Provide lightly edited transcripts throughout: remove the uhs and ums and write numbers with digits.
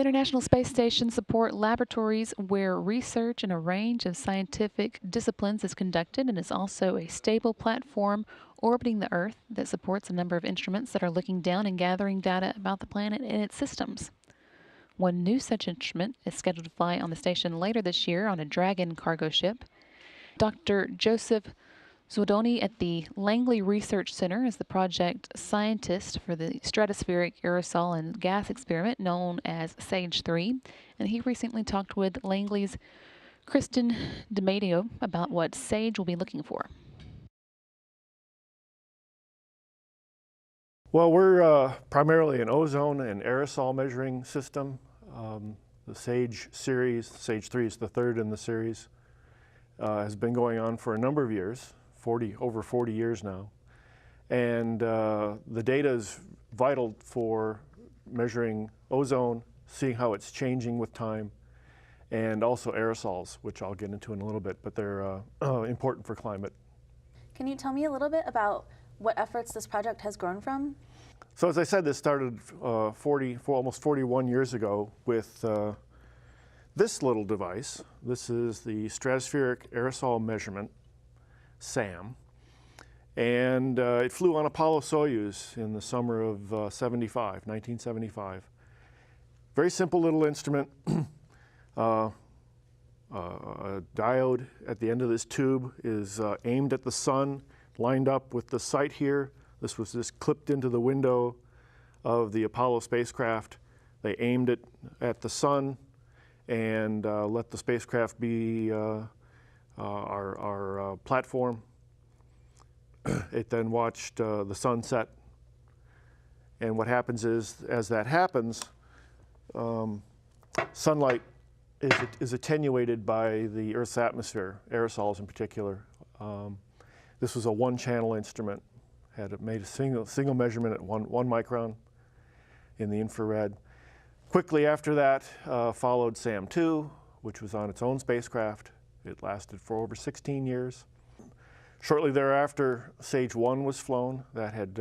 International Space Station support laboratories where research in a range of scientific disciplines is conducted and is also a stable platform orbiting the Earth that supports a number of instruments that are looking down and gathering data about the planet and its systems. One new such instrument is scheduled to fly on the station later this year on a Dragon cargo ship. Dr. Joseph Zawodny at the Langley Research Center is the project scientist for the Stratospheric aerosol and gas experiment known as SAGE-3, and he recently talked with Langley's Kristen DeMatteo about what SAGE will be looking for. Well, we're primarily an ozone and aerosol measuring system. The SAGE series, SAGE-3 is the third in the series, has been going on for a number of years. Over 40 years now. And the data is vital for measuring ozone, seeing how it's changing with time, and also aerosols, which I'll get into in a little bit, but they're important for climate. Can you tell me a little bit about what efforts this project has grown from? So as I said, this started almost 41 years ago with this little device. This is the Stratospheric Aerosol Measurement, SAM, and it flew on Apollo-Soyuz in the summer of 1975. Very simple little instrument, a diode at the end of this tube is aimed at the sun, lined up with the sight here. This was just clipped into the window of the Apollo spacecraft. They aimed it at the sun and let the spacecraft be our platform. It then watched the sunset, and what happens as that happens, sunlight is attenuated by the Earth's atmosphere, aerosols in particular. This was a one-channel instrument, made a single measurement at one micron in the infrared. Quickly after that followed SAM-2, which was on its own spacecraft. It lasted for over 16 years. Shortly thereafter, SAGE-1 was flown. That had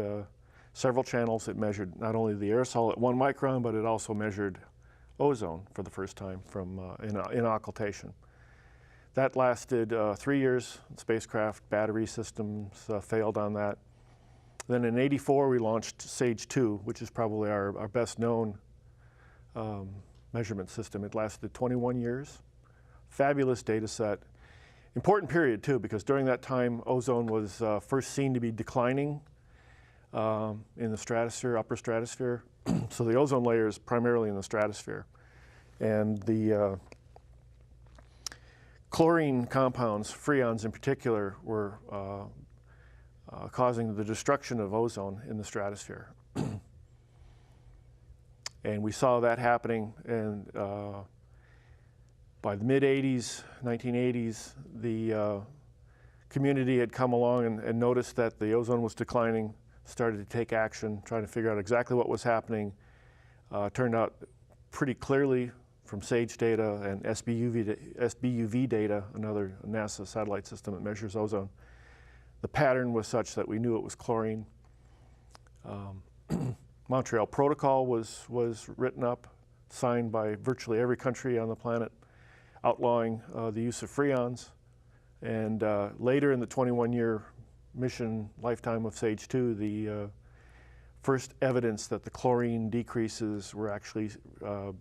several channels. It measured not only the aerosol at 1 micron, but it also measured ozone for the first time from in occultation. That lasted 3 years. Spacecraft battery systems failed on that. Then in '84, we launched SAGE-2, which is probably our best known measurement system. It lasted 21 years. Fabulous data set. Important period too, because during that time ozone was first seen to be declining in the stratosphere, upper stratosphere. So the ozone layer is primarily in the stratosphere. And the chlorine compounds, freons in particular, were causing the destruction of ozone in the stratosphere. And we saw that happening, and by the mid-'80s, 1980s, the community had come along and noticed that the ozone was declining, started to take action, trying to figure out exactly what was happening. Turned out pretty clearly from SAGE data and SBUV data, another NASA satellite system that measures ozone. The pattern was such that we knew it was chlorine. Montreal Protocol was written up, signed by virtually every country on the planet, outlawing the use of freons. And later in the 21-year mission lifetime of SAGE-2, the first evidence that the chlorine decreases were actually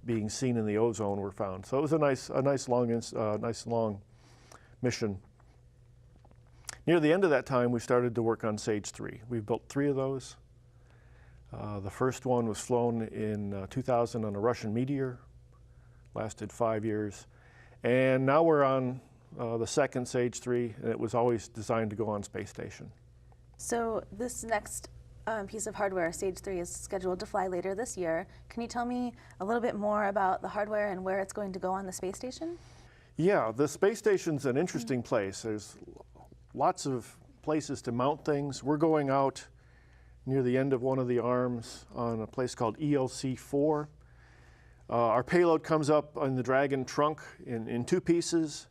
being seen in the ozone were found. So it was a nice long mission. Near the end of that time, we started to work on SAGE-3. We've built 3 of those. The first one was flown in 2000 on a Russian meteor, lasted 5 years. And now we're on the second SAGE-3, and it was always designed to go on space station. So this next piece of hardware, SAGE-3, is scheduled to fly later this year. Can you tell me a little bit more about the hardware and where it's going to go on the space station? Yeah, the space station's an interesting place. There's lots of places to mount things. We're going out near the end of one of the arms on a place called ELC-4. Our payload comes up on the Dragon trunk in 2 pieces.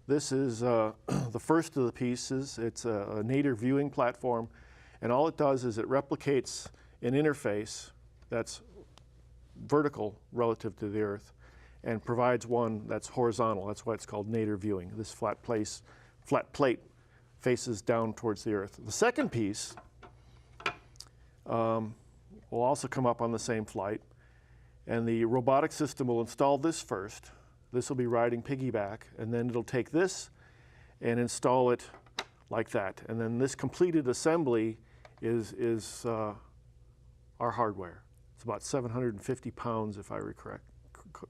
This is the first of the pieces. It's a nadir viewing platform, and all it does is it replicates an interface that's vertical relative to the Earth and provides one that's horizontal. That's why it's called nadir viewing. This flat plate faces down towards the Earth. The second piece will also come up on the same flight, and the robotic system will install this first. This will be riding piggyback, and then it'll take this and install it like that. And then this completed assembly is our hardware. It's about 750 pounds, if I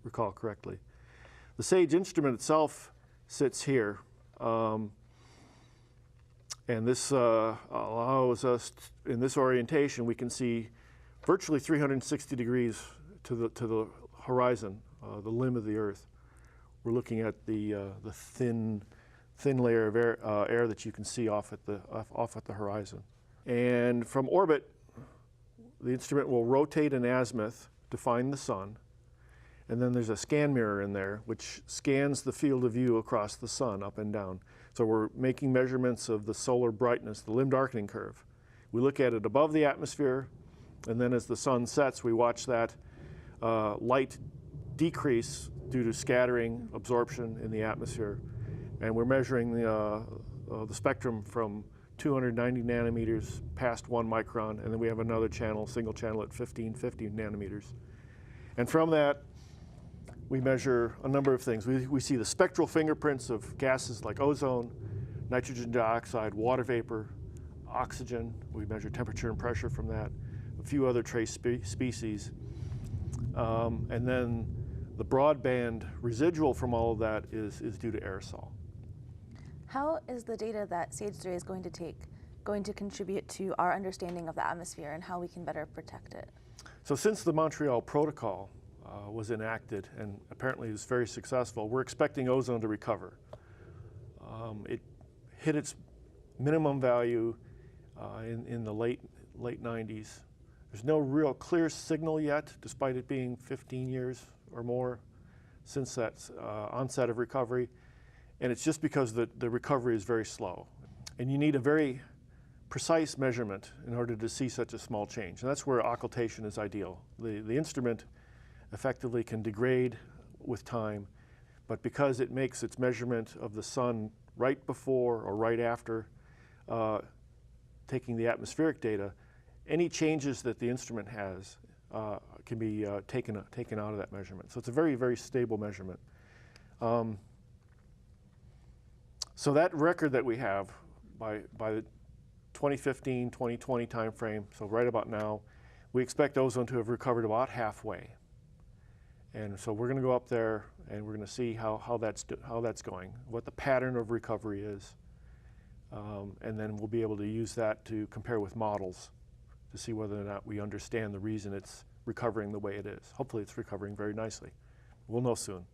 recall correctly. The SAGE instrument itself sits here, and this allows us, in this orientation, we can see virtually 360 degrees to the horizon, the limb of the Earth. We're looking at the thin layer of air that you can see off at the horizon. And from orbit, the instrument will rotate in azimuth to find the sun, and then there's a scan mirror in there which scans the field of view across the sun up and down. So we're making measurements of the solar brightness, the limb darkening curve. We look at it above the atmosphere, and then as the sun sets, we watch that light decrease due to scattering, absorption in the atmosphere. And we're measuring the spectrum from 290 nanometers past 1 micron, and then we have another channel, single channel at 1550 nanometers. And from that, we measure a number of things. We see the spectral fingerprints of gases like ozone, nitrogen dioxide, water vapor, oxygen. We measure temperature and pressure from that, a few other trace species. And then the broadband residual from all of that is due to aerosol. How is the data that SAGE-3 is going to contribute to our understanding of the atmosphere and how we can better protect it? So since the Montreal Protocol was enacted and apparently was very successful, we're expecting ozone to recover. It hit its minimum value in the late 90s. There's no real clear signal yet, despite it being 15 years or more since that onset of recovery. And it's just because the recovery is very slow. And you need a very precise measurement in order to see such a small change. And that's where occultation is ideal. The instrument effectively can degrade with time, but because it makes its measurement of the sun right before or right after taking the atmospheric data, any changes that the instrument has can be taken out of that measurement. So it's a very, very stable measurement. So that record that we have by the 2015, 2020 timeframe, so right about now, we expect ozone to have recovered about halfway. And so we're going to go up there and we're going to see how that's going, what the pattern of recovery is. And then we'll be able to use that to compare with models to see whether or not we understand the reason it's recovering the way it is. Hopefully it's recovering very nicely. We'll know soon.